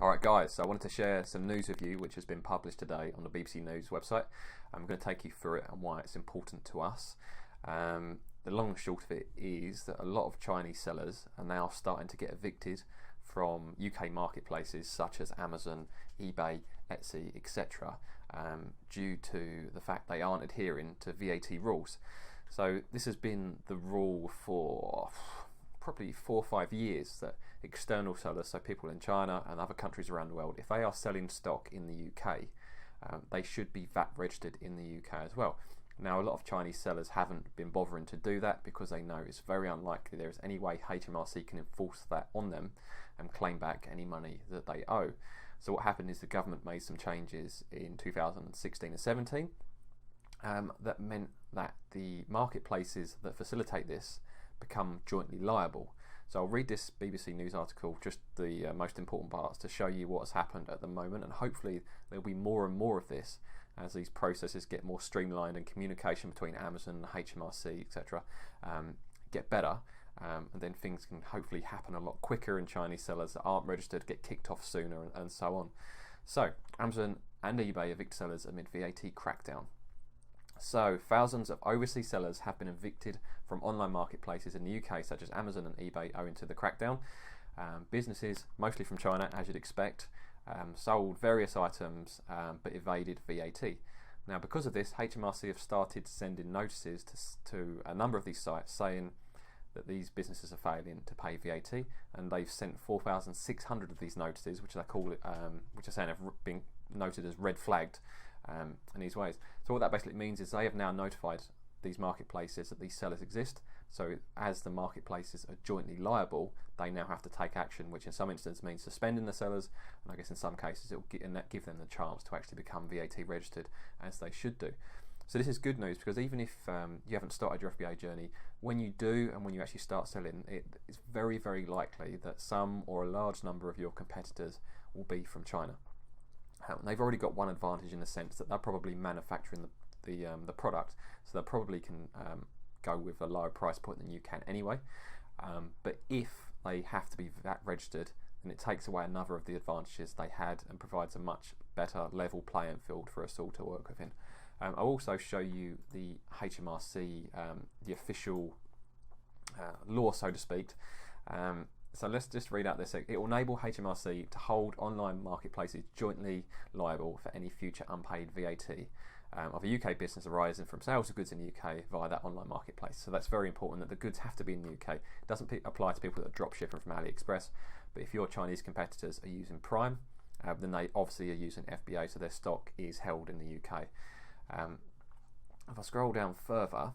Alright guys, so I wanted to share some news with you which has been published today on the BBC News website. I'm going to take you through it and why it's important to us. The long and short of it is that a lot of Chinese sellers are now starting to get evicted from UK marketplaces such as Amazon, eBay, Etsy, etc. Due to the fact they aren't adhering to VAT rules. So this has been the rule for probably 4 or 5 years that external sellers, so people in China and other countries around the world, if they are selling stock in the UK, they should be VAT registered in the UK as well. Now, a lot of Chinese sellers haven't been bothering to do that because they know it's very unlikely there is any way HMRC can enforce that on them and claim back any money that they owe. So what happened is the government made some changes in 2016 and 17 that meant that the marketplaces that facilitate this become jointly liable. So I'll read this BBC News article, just the most important parts, to show you what's happened at the moment, and hopefully there'll be more and more of this as these processes get more streamlined and communication between Amazon, HMRC, etc. Get better, and then things can hopefully happen a lot quicker and Chinese sellers that aren't registered get kicked off sooner and so on. So Amazon and eBay evict sellers amid VAT crackdown. So thousands of overseas sellers have been evicted from online marketplaces in the UK such as Amazon and eBay owing to the crackdown. Businesses, mostly from China as you'd expect, sold various items but evaded VAT. Now because of this, HMRC have started sending notices to a number of these sites saying that these businesses are failing to pay VAT, and they've sent 4,600 of these notices, which they call it, which are saying have been noted as red flagged in these ways. So what that basically means is they have now notified these marketplaces that these sellers exist. So as the marketplaces are jointly liable, they now have to take action, which in some instances means suspending the sellers, and I guess in some cases it will give them the chance to actually become VAT registered as they should do. So this is good news, because even if you haven't started your FBA journey, when you do and when you actually start selling, it's very, very likely that some or a large number of your competitors will be from China. They've already got one advantage in the sense that they're probably manufacturing the product, so they probably can go with a lower price point than you can anyway. But if they have to be VAT registered, then it takes away another of the advantages they had and provides a much better level playing field for us all to work within. I'll also show you the HMRC, the official law, so to speak. So let's just read out this. It will enable HMRC to hold online marketplaces jointly liable for any future unpaid VAT of a UK business arising from sales of goods in the UK via that online marketplace. So that's very important, that the goods have to be in the UK. It doesn't apply to people that are drop shipping from AliExpress, but if your Chinese competitors are using Prime, then they obviously are using FBA, so their stock is held in the UK. If I scroll down further,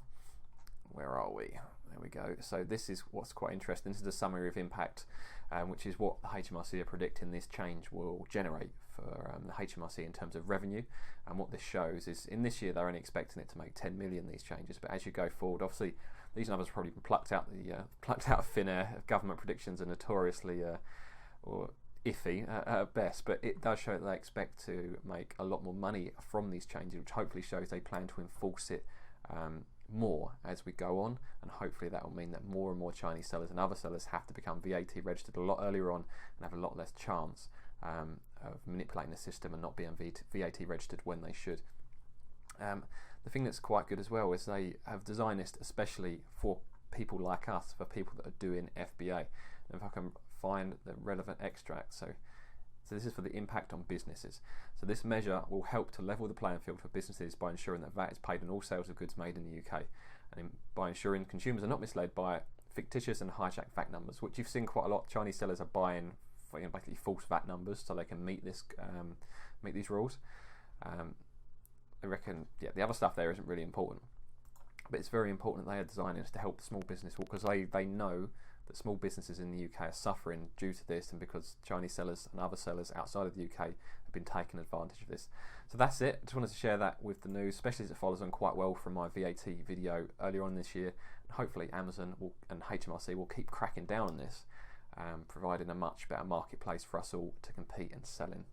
where are we? There we go. So this is what's quite interesting. This is a summary of impact, which is what the HMRC are predicting this change will generate for the HMRC in terms of revenue. And what this shows is in this year they're only expecting it to make 10 million, these changes, but as you go forward, obviously these numbers have probably been plucked out of thin air. Government predictions are notoriously or iffy at best, but it does show that they expect to make a lot more money from these changes, which hopefully shows they plan to enforce it more as we go on, and hopefully that will mean that more and more Chinese sellers and other sellers have to become VAT registered a lot earlier on and have a lot less chance of manipulating the system and not being VAT registered when they should. The thing that's quite good as well is they have designed this especially for people like us, for people that are doing FBA. And if I can find the relevant extract, so this is for the impact on businesses. So this measure will help to level the playing field for businesses by ensuring that VAT is paid on all sales of goods made in the UK, and by ensuring consumers are not misled by fictitious and hijacked VAT numbers, which you've seen quite a lot. Chinese sellers are buying basically false VAT numbers so they can meet these rules. I reckon, the other stuff there isn't really important, but it's very important that they are designing this to help the small business, because they know that small businesses in the UK are suffering due to this, and because Chinese sellers and other sellers outside of the UK have been taking advantage of this. So that's it. I just wanted to share that with the news, especially as it follows on quite well from my VAT video earlier on this year. And hopefully Amazon and HMRC will keep cracking down on this, providing a much better marketplace for us all to compete and sell in.